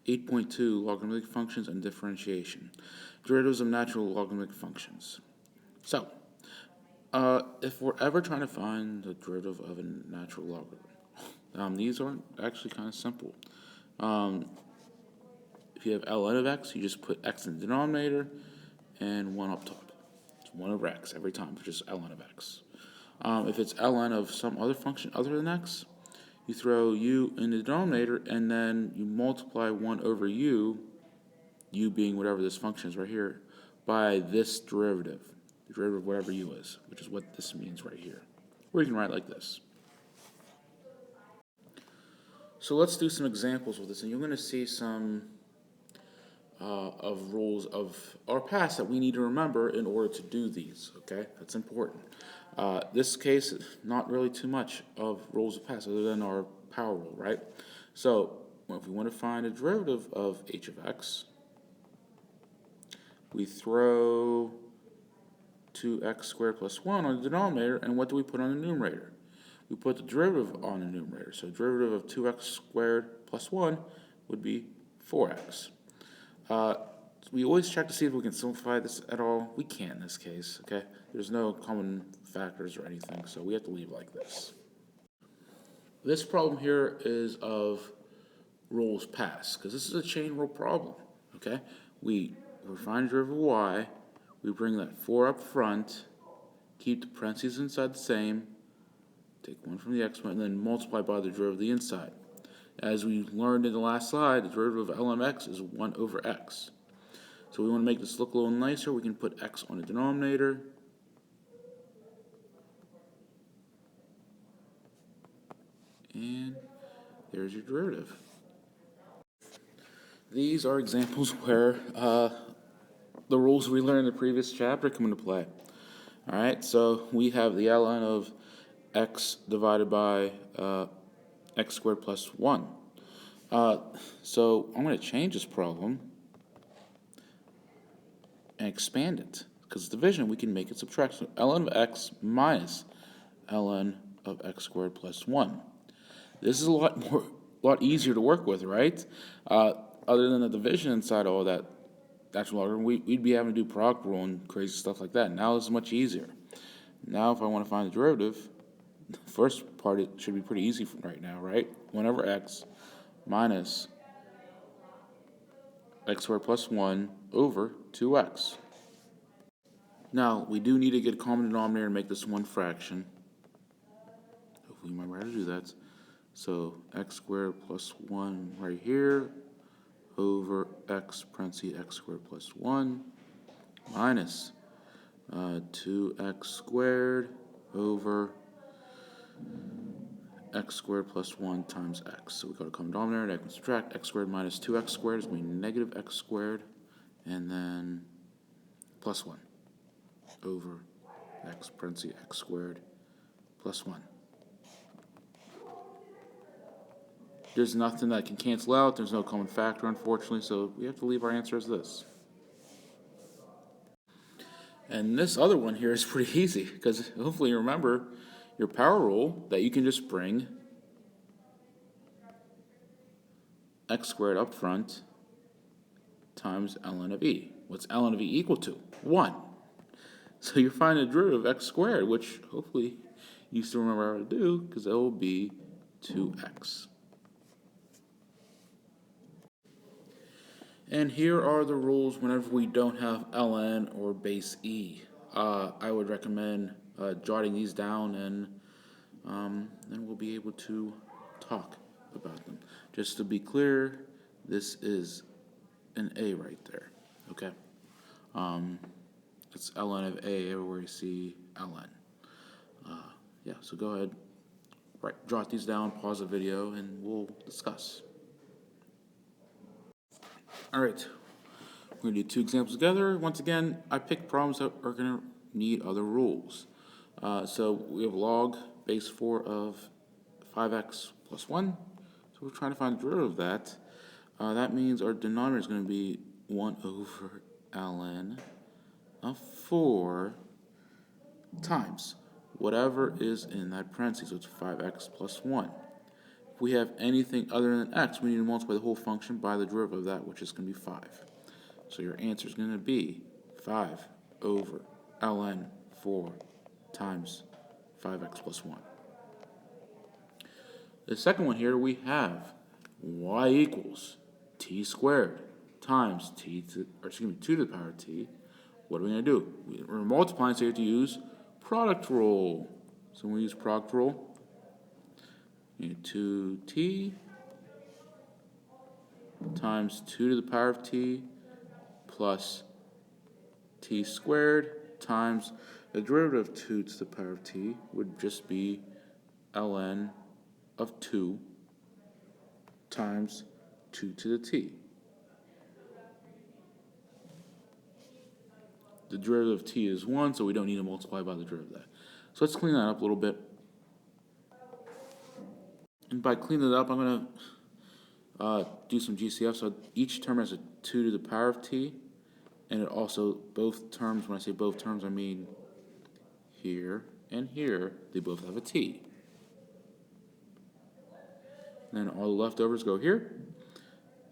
8.2 Logarithmic functions and differentiation. Derivatives of natural logarithmic functions. So, if we're ever trying to find the derivative of a natural logarithm, these are actually kind of simple. If you have ln of x, you just put x in the denominator and 1 up top. It's 1 over x every time for just ln of x. If it's ln of some other function other than x, you throw u in the denominator and then you multiply 1 over u being whatever this function is right here, by this derivative, the derivative of whatever u is, which is what this means right here. Or you can write like this. So let's do some examples with this, and you're going to see some of rules of our past that we need to remember in order to do these, okay? That's important. This case, not really too much of rules of past other than our power rule, right? So if we want to find a derivative of h of x, we throw 2x squared plus 1 on the denominator, and what do we put on the numerator? We put the derivative on the numerator. So derivative of 2x squared plus 1 would be 4x. We always check to see if we can simplify this at all. We can't in this case, okay? There's no common factors or anything, so we have to leave it like this. This problem here is of rules past, because this is a chain rule problem, okay? We find derivative of y, we bring that 4 up front, keep the parentheses inside the same, take 1 from the exponent, and then multiply by the derivative of the inside. As we learned in the last slide, the derivative of ln of x is 1 over x. So we want to make this look a little nicer. We can put x on the denominator. And there's your derivative. These are examples where the rules we learned in the previous chapter come into play. All right, so we have the ln of x divided by x squared plus 1. So I'm going to change this problem and expand it, because division we can make it subtraction. Ln of x minus ln of x squared plus 1. This is a lot easier to work with, right? Other than the division inside all that natural logarithm, we'd be having to do product rule and crazy stuff like that. Now this is much easier. Now if I want to find the derivative, the first part it should be pretty easy right now, right? 1 over x minus x squared plus 1 over 2x. Now, we do need to get a common denominator and make this one fraction. Hopefully you remember how to do that. So x squared plus 1 right here over x parentheses x squared plus 1 minus 2x squared over x squared plus 1 times x. So we got a common denominator, and I can subtract x squared minus 2x squared is going to be negative x squared, and then plus 1 over x parentheses x squared plus 1. There's nothing that can cancel out. There's no common factor, unfortunately, so we have to leave our answer as this. And this other one here is pretty easy, because hopefully you remember your power rule that you can just bring x squared up front times ln of e. What's ln of e equal to? 1. So you're finding the derivative of x squared, which hopefully you still remember how to do, because it will be 2x. And here are the rules whenever we don't have ln or base e. I would recommend jotting these down, and then we'll be able to talk about them. Just to be clear, this is an A right there, okay? It's ln of A everywhere you see ln. Yeah, so go ahead, jot these down, pause the video, and we'll discuss. All right, we're going to do 2 examples together. Once again, I picked problems that are going to need other rules. So we have log base 4 of 5x plus 1. So we're trying to find the derivative of that. That means our denominator is going to be 1 over ln of 4 times whatever is in that parentheses, so it's 5x plus 1. If if we have anything other than x, we need to multiply the whole function by the derivative of that, which is going to be 5. So your answer is going to be 5 over ln 4 times 5x plus 1. The second one here, we have y equals t squared times 2 to the power of t. What are we going to do? We're multiplying, so you have to use product rule. So when we use product rule, 2t times 2 to the power of t plus t squared times the derivative of 2 to the power of t would just be ln of 2 times 2 to the t. The derivative of t is 1, so we don't need to multiply by the derivative of that. So let's clean that up a little bit. And by cleaning it up, I'm going to do some GCF. So each term has a 2 to the power of t. And it also, both terms, when I say both terms, I mean here and here, they both have a t. And then all the leftovers go here.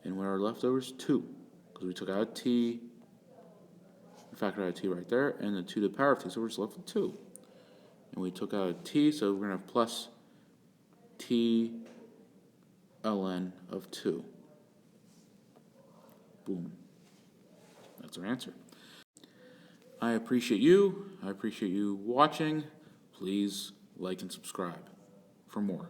And what are leftovers? 2. Because we took out a t, factor out a t right there, and the 2 to the power of t, so we're just left with 2. And we took out a t, so we're going to have plus t ln of 2. Boom. That's our answer. I appreciate you. I appreciate you watching. Please like and subscribe for more.